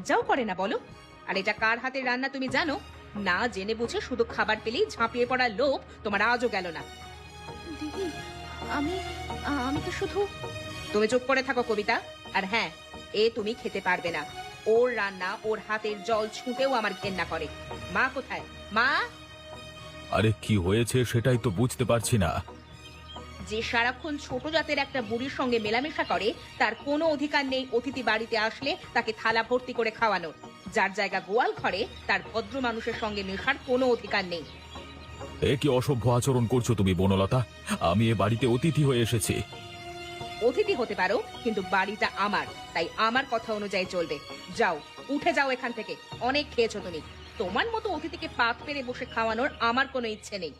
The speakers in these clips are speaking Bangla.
লজ্জাও করে না বলো? আর এটা কার হাতের রান্না তুমি জানো? না জেনে বুঝে শুধু খাবার পেলেই ঝাঁপিয়ে পড়ার লোভ তোমার আজও গেল না। দিদি, আমি আমি তো শুধু... তুমি চুপ করে থাকো কবিতা। আর হ্যাঁ, এ তুমি খেতে পারবে না। ওর রান্না, ওর হাতের জল ছুঁতেও আমার ঘেন্না করে। মা কোথায়? মা! আরে কি হয়েছে সেটাই তো বুঝতে পারছি না। যে সারাক্ষণ ছোট জাতের একটা বুড়ির সঙ্গে মেলামেশা করে, তার কোনো অধিকার নেই অতিথি বাড়িতে আসলে তাকে থালা ভর্তি করে খাওয়ানোর। যার জায়গা গোয়াল ঘরে, তার ভদ্র মানুষের সঙ্গে মেশার কোনো অধিকার নেই। এ কি অসভ্য আচরণ করছো তুমি বনলতা? আমি এ বাড়িতে অতিথি হয়ে এসেছি। অতিথি হতে পারো, কিন্তু বাড়িটা আমার, তাই আমার কথা অনুযায়ী চলবে। যাও, উঠে যাও এখান থেকে। অনেক খেয়েছো তুমি। তোমার মতো অতিথিকে পাত পেরে বসে খাওয়ানোর আমার কোনো ইচ্ছে নেই।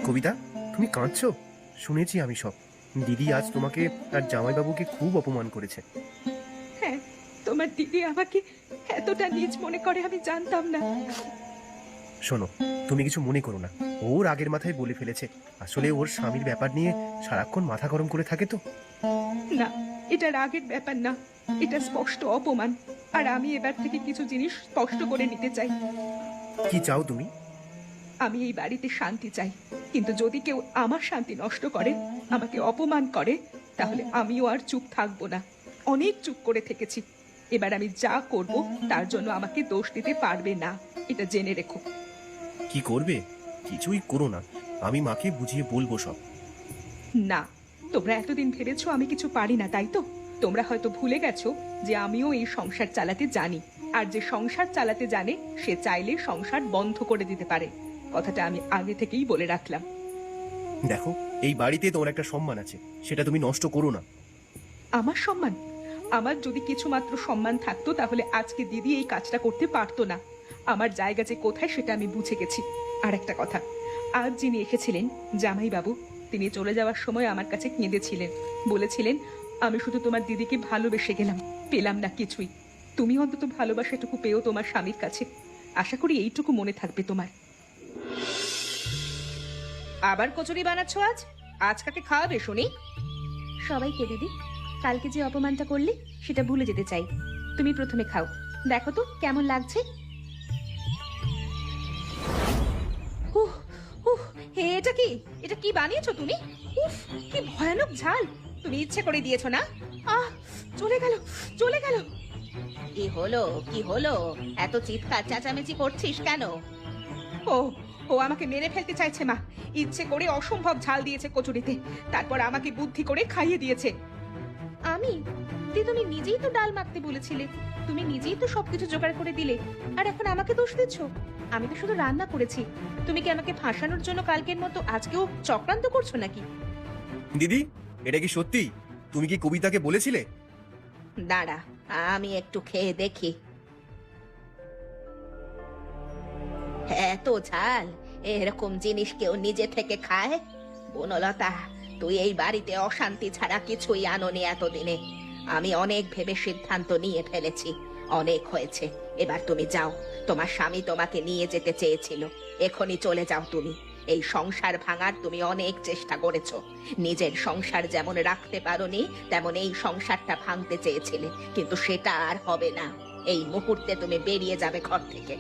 কবিতা, তুমি কাঁদছো? শুনেছি আমি সব। দিদি আজ তোমাকে আর জামাইবাবুকে খুব অপমান করেছে। হ্যাঁ, তোমার দিদি আমাকে এতটা নীচ মনে করে আমি জানতাম না। শোনো, তুমি কিছু মনে করো না। ওর আগের মাথায় বলে ফেলেছে। আসলে ওর স্বামীর ব্যাপার নিয়ে সারাক্ষণ মাথা গরম করে থাকে তো। না, এটা রাগের ব্যাপার না, এটা স্পষ্ট অপমান। আর আমি এবার থেকে কিছু জিনিস স্পষ্ট করে নিতে চাই। কি চাও তুমি? আমি এই বাড়িতে শান্তি চাই, কিন্তু যদি কেউ আমার শান্তি নষ্ট করে, আমাকে অপমান করে, তাহলে আমিও আর চুপ থাকবো না। অনেক চুপ করে থেকেছি। এবার আমি যা করব তার জন্য আমাকে দোষ দিতে পারবে না, এটা জেনে রেখো। কি করবে? কিছুই করো না, আমি মাকে বুঝিয়ে বলবো সব। না, তোমরা এতদিন ভেবেছো আমি কিছু পারি না, তাই তো? তোমরা হয়তো ভুলে গেছো যে আমিও এই সংসার চালাতে জানি। আর যে সংসার চালাতে জানে সে চাইলে সংসার বন্ধ করে দিতে পারে। কথাটা আমি আগে থেকেই বলে রাখলাম। দেখো, এই বাড়িতে তোমার একটা সম্মান আছে, সেটা তুমি নষ্ট করো না। আমার সম্মান? আমার যদি কিছু মাত্র সম্মান থাকতো তাহলে আজকে দিদি এই কাজটা করতে পারতো না। আমার জায়গা যে কোথায় সেটা আমি বুঝে গেছি। আর একটা কথা, আজ যিনি এসেছিলেন জামাইবাবু, তিনি চলে যাওয়ার সময় আমার কাছে কেঁদেছিলেন। বলেছিলেন, আমি শুধু তোমার দিদিকে ভালোবেসে গেলাম, পেলাম না কিছুই। তুমি অন্তত ভালোবাসাটুকু পেও তোমার স্বামীর কাছে। আশা করি এইটুকু মনে থাকবে তোমার। আবার কচুরি বানাচ্ছ আজ? আজ কাকে খাওয়াবে শুনি? সবাইকে দিদি। কালকে যে অপমানটা করলে সেটা ভুলে যেতে চাই। তুমি প্রথমে খাও, দেখো তো কেমন লাগছে। উহ, উহ, এটা কি? এটা কি বানিয়েছো তুমি? উফ, কি ভয়ানক ঝাল! তুমি ইচ্ছে করে দিয়েছো না? আহ, চলে গেল, চলে গেল। কি হলো, কি হলো? এত চিৎকার চেঁচামেচি করছিস কেন? ও, ও আমাকে মেরে ফেলতে চাইছে মা। ইচ্ছে করে অসম্ভব ঝাল দিয়েছে কচুরিতে, তারপর আমাকে বুদ্ধি করে খাইয়ে দিয়েছে। আমি? দিদি, তুমি নিজেই তো ডাল মাখতে বলেছিলে, তুমি নিজেই তো সবকিছু জোগাড় করে দিলে, আর এখন আমাকে দোষ দিচ্ছ? আমি তো শুধু রান্না করেছি। তুমি কি আমাকে ফাঁসানোর জন্য কালকের মতো আজকেও চক্রান্ত করছো নাকি? দিদি, এটা কি সত্যি? তুমি কি কবিতাকে বলেছিলে? দাঁড়া, আমি একটু খেয়ে দেখি। এত ঝাল! এরকম জিনিস কেউ নিজে থেকে খায়? বনলতা, তুই এই বাড়িতে অশান্তি ছাড়া কিছুই আনোনি এতদিনে। আমি অনেক ভেবে সিদ্ধান্ত নিয়ে ফেলেছি। অনেক হয়েছে, এবার তুমি যাও। তোমার স্বামী তোমাকে নিয়ে যেতে চেয়েছিল, এখনই চলে যাও তুমি। এই সংসার ভাঙার তুমি অনেক চেষ্টা করেছো। নিজের সংসার যেমন রাখতে পারোনি, তেমন এই সংসারটা ভাঙতে চেয়েছিলে, কিন্তু সেটা আর হবে না। এই মুহূর্তে তুমি বেরিয়ে যাবে ঘর থেকে।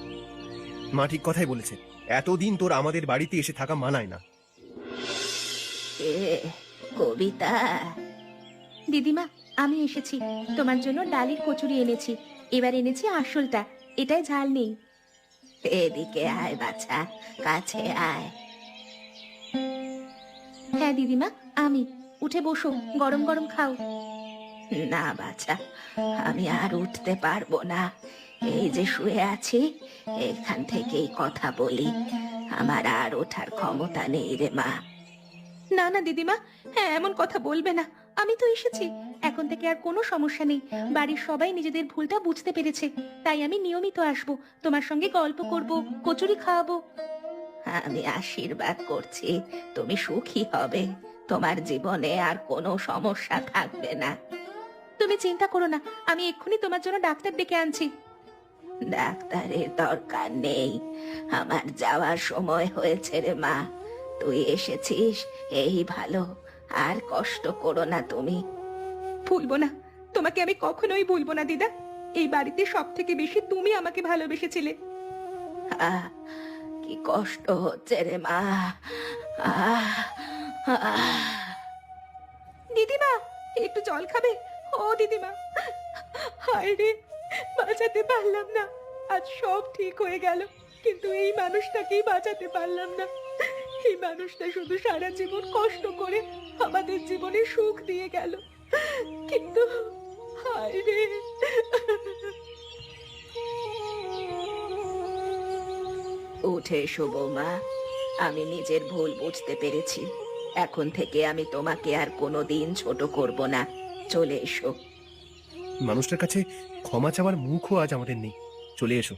মা ঠিক কথাই বলেছে। এতদিন তোর আমাদের বাড়িতে এসে থাকা মানায় না। কবিতা? দিদিমা, আমি এসেছি। তোমার জন্য ডালের কচুরি এনেছি। এবার এনেছি আসলটা, এটাই ঝাল নেই। এদিকে আয় বাছা, কাছে আয়। হ্যাঁ দিদিমা, আমি। উঠে বসো, গরম গরম খাও। না বাছা, আমি আর উঠতে পারবো না। এই যে শুয়ে আছি, এখান থেকেই কথা বলি। আমার আর ওঠার ক্ষমতা নেই রে মা। না না দিদিমা, হ্যাঁ এমন কথা বলবে না। আমি তো এসেছি, এখন থেকে আর কোনো সমস্যা নেই। বাড়ির সবাই নিজেদের ভুলটা বুঝতে পেরেছে, তাই আমি নিয়মিত আসবো, তোমার সঙ্গে গল্প করব, কচুরি খাওয়াবো। আমি আশীর্বাদ করছি তুমি সুখী হবে। তোমার জীবনে আর কোনো সমস্যা থাকবে না। তুমি চিন্তা করো না, আমি এক্ষুনি তোমার জন্য ডাক্তার ডেকে আনছি। ডাক্তারের দরকার নেই, আমার যাওয়ার সময় হয়েছে রে মা। তুই এসেছিস, এই ভালো। আর কষ্ট করো না তুমি। ভুলবো না, তোমাকে আমি কখনোই ভুলবো না দিদা। এই বাড়িতে সব থেকে বেশি তুমি আমাকে ভালোবেসেছিলে। আহ, কি কষ্ট হচ্ছে রে মা। আহ, আহ। দিদিমা, একটু জল খাবে? ও দিদিমা, হায় রে, বাঁচাতে পারলাম না। আজ সব ঠিক হয়ে গেল, কিন্তু এই মানুষটাকেই বাঁচাতে পারলাম না। এই মানুষটা শুধু সারা জীবন কষ্ট করে আমাদের জীবনে সুখ দিয়ে গেল, কিন্তু হায় রে। উঠে এসো বৌমা, আমি নিজের ভুল বুঝতে পেরেছি। এখন থেকে আমি তোমাকে আর কোনোদিন ছোট করব না। চলে এসো। মানুষটার কাছে ক্ষমা চাওয়ার মুখও আজ আমাদের নেই। চলে এসো।